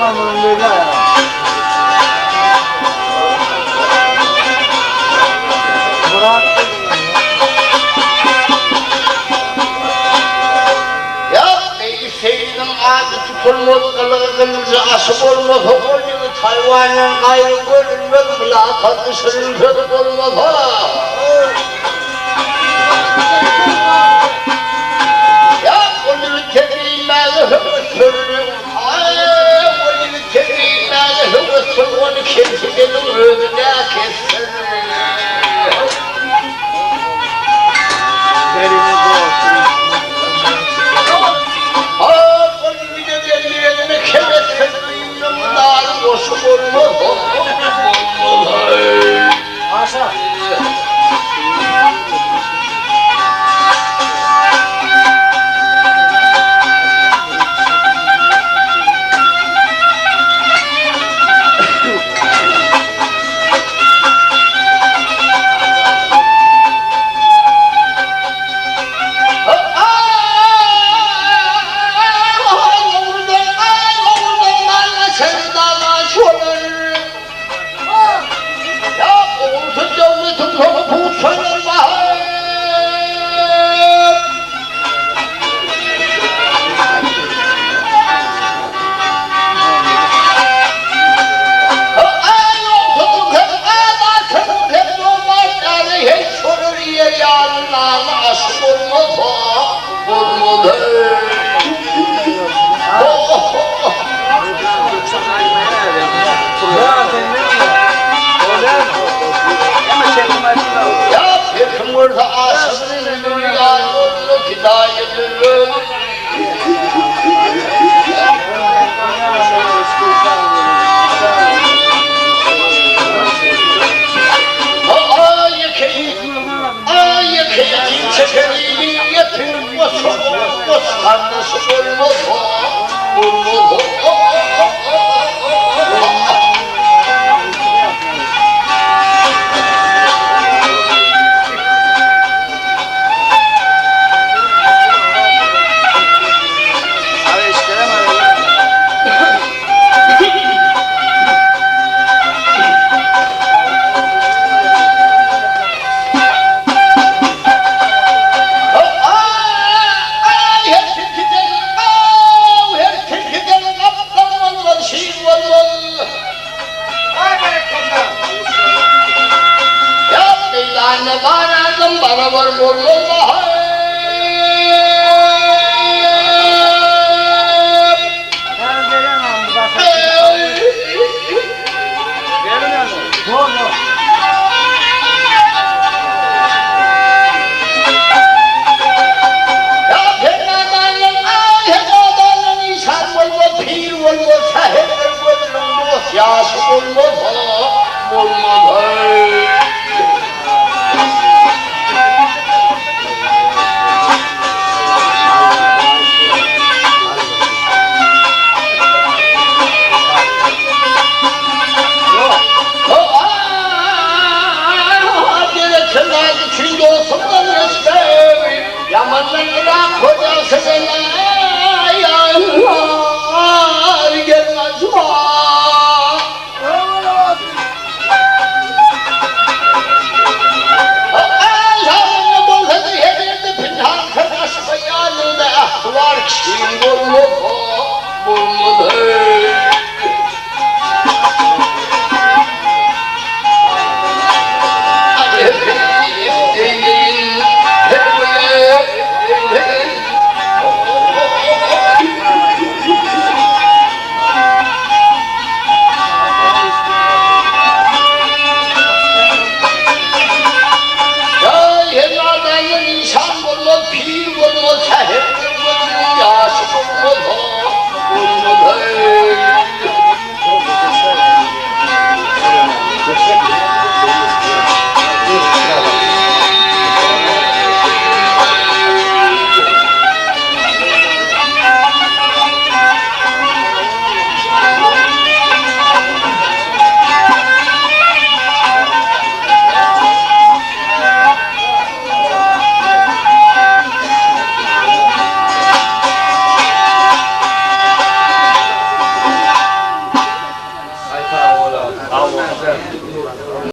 Bakanlığın böyle ya. Murat ya Seyyid'in adı tutulmaz, kılığınızı aşık olmaz, oğlunu Tayvan'ın gayrı görünmez, mülakatı sürülsede olmaz ha. Ya oğlunu tebriğinlerle hıvıstırırım, oğlunu tebriğinlerle hıvıstırırım, onu kesidelim ödüne kessin. deriniz olsun. Aşağı. Burada aşkın dünyanın hidayetini ayıkayım çekerimin yetim o sarnısı olmaz olmaz. Bana var Allah. Ben veremem bu da. Veremem. Doğru. Ya fenadalın hedadan insan olmaz, pir olmaz, sahip olmaz, yası olmaz. Yamanlarına kocasına yanlar gelmez var. Ağzını bozdu hediydi pinhan kırnaşma yanında ahvar kim bulmadı. Pir olmaz, sahip olmaz, yaşı olmaz. Allah.